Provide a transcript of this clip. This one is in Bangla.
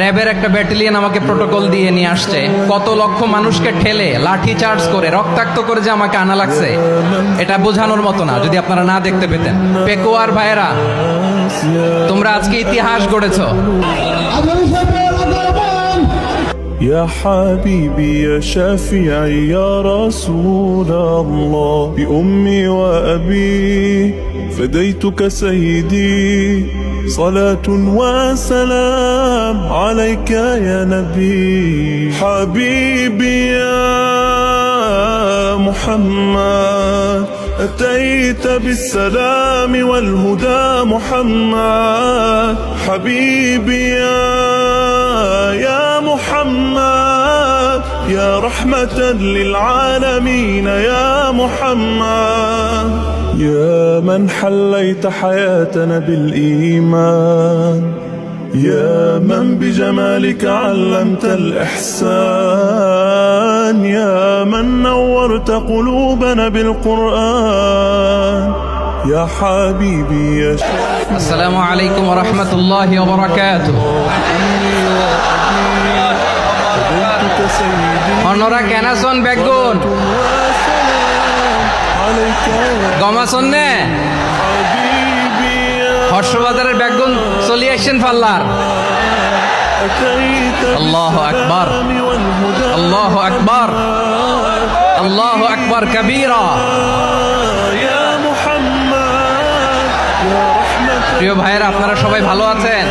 র্যাবের একটা ব্যাটালিয়ন আমাকে প্রোটোকল দিয়ে নিয়ে আসছে, কত লক্ষ মানুষকে ঠেলে লাঠি চার্জ করে রক্তাক্ত করে যে আমাকে আনা লাগছে, এটা বোঝানোর মতো না যদি আপনারা না দেখতে পেতেন। পেকুয়ার ভাইয়েরা, তোমরা আজকে ইতিহাস গড়েছো। يا حبيبي يا شافعي يا رسول الله بأمي وأبي فديتك سيدي صلاة وسلام عليك يا نبي حبيبي يا محمد أتيت بالسلام والهدى محمد حبيبي يا محمد يا رحمة للعالمين يا محمد يا من حليت حياتنا بالإيمان يا من بجمالك علمت الإحسان يا من نورت قلوبنا بالقرآن يا حبيبي يا আসসালামু আলাইকুম ওয়া রাহমাতুল্লাহি ওয়া বারাকাতুহু। অন্যরা কেনাসন বেগুন গমাসন নে হর্ষবাজারের বেগুন চলি আসছেন ফাল্লার। আল্লাহু আকবার, আল্লাহু আকবার, আল্লাহু আকবার কবীরা। প্রিয় ভাইয়েরা, আপনারা সবাই ভালো আছেন?